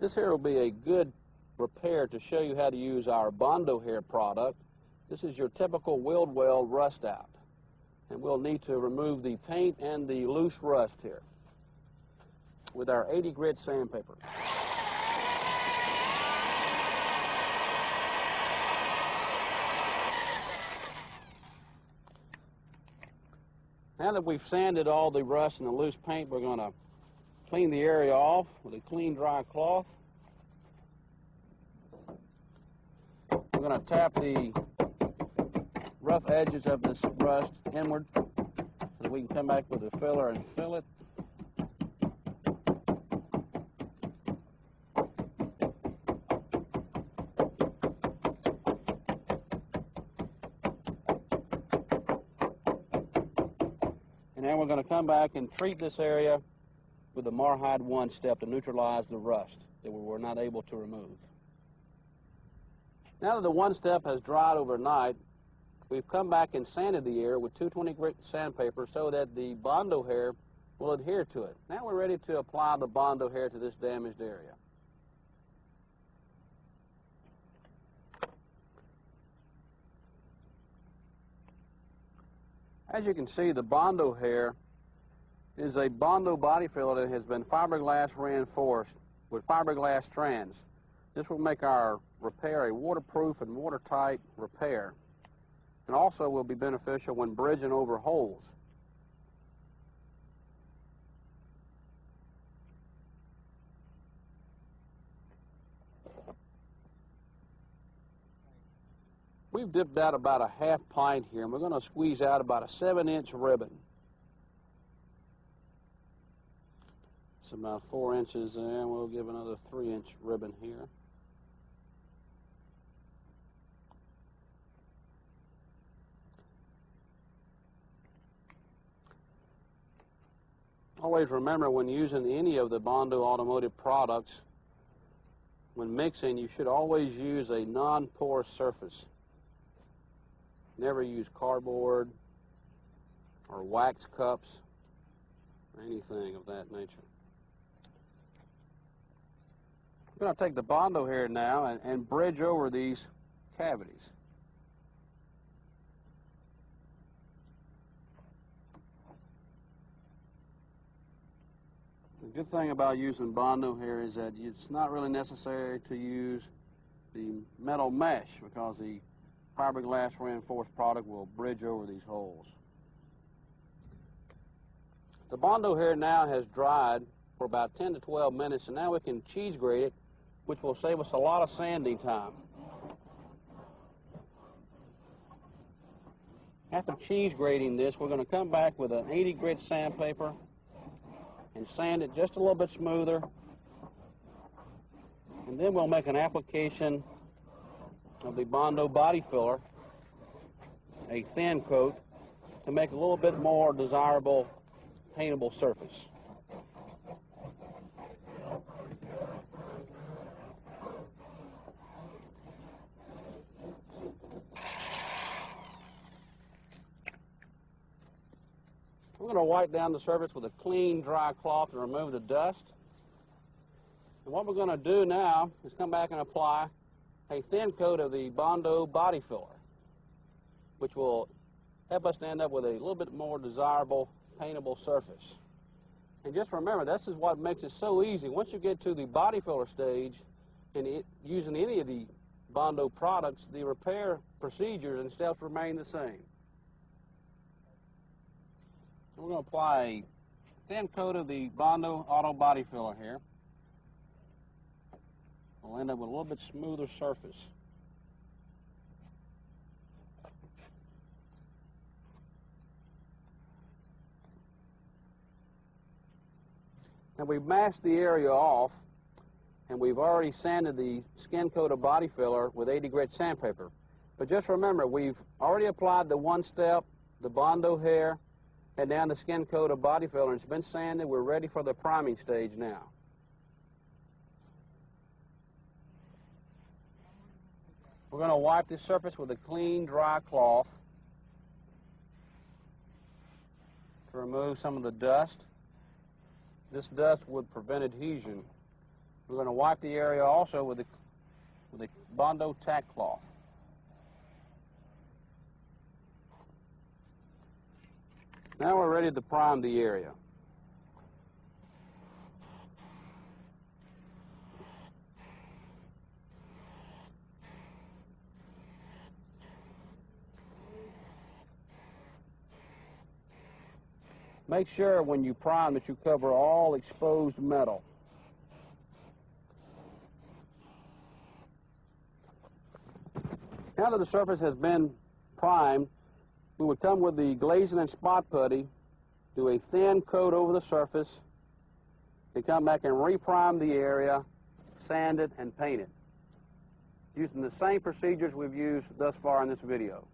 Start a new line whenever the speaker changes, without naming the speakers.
This here will be a good repair to show you how to use our Bondo-Hair product. This is your typical weld well rust out. And we'll need to remove the paint and the loose rust here with our 80 grit sandpaper. Now that we've sanded all the rust and the loose paint, we're going to clean the area off with a clean, dry cloth. We're going to tap the rough edges of this rust inward so that we can come back with a filler and fill it. And then we're going to come back and treat this area with the Marhide 1 step to neutralize the rust that we were not able to remove. Now that the 1 step has dried overnight, we've come back and sanded the area with 220 grit sandpaper so that the Bondo-Hair will adhere to it. Now we're ready to apply the Bondo-Hair to this damaged area. As you can see, the Bondo-Hair is a Bondo body filler that has been fiberglass reinforced with fiberglass strands. This will make our repair a waterproof and watertight repair, and also will be beneficial when bridging over holes. We've dipped out about a half pint here, and we're going to squeeze out about a 7-inch ribbon. It's about 4 inches there, and we'll give another 3-inch ribbon here. Always remember, when using any of the Bondo automotive products, when mixing, you should always use a non-porous surface. Never use cardboard or wax cups or anything of that nature. I'm going to take the Bondo-Hair now and bridge over these cavities. The good thing about using Bondo-Hair is that it's not really necessary to use the metal mesh because the fiberglass reinforced product will bridge over these holes. The Bondo-Hair now has dried for about 10 to 12 minutes, and now we can cheese grate it, which will save us a lot of sanding time. After cheese grating this, we're going to come back with an 80 grit sandpaper and sand it just a little bit smoother, and then we'll make an application of the Bondo body filler, a thin coat, to make a little bit more desirable paintable surface. We're going to wipe down the surface with a clean, dry cloth to remove the dust. And what we're going to do now is come back and apply a thin coat of the Bondo body filler, which will help us to end up with a little bit more desirable paintable surface. And just remember, this is what makes it so easy. Once you get to the body filler stage and using any of the Bondo products, the repair procedures and steps remain the same. So we're going to apply a thin coat of the Bondo auto body filler here. We'll end up with a little bit smoother surface. Now we've masked the area off, and we've already sanded the skin coat of body filler with 80 grit sandpaper. But just remember, we've already applied the 1 step, the Bondo-Hair, and down the skin coat of body filler, and it's been sanded. We're ready for the priming stage now. We're going to wipe this surface with a clean, dry cloth to remove some of the dust. This dust would prevent adhesion We're going to wipe the area also with the Bondo tack cloth. Now we're ready to prime the area. Make sure when you prime that you cover all exposed metal. Now that the surface has been primed, we would come with the glazing and spot putty, do a thin coat over the surface, and come back and reprime the area, sand it, and paint it, using the same procedures we've used thus far in this video.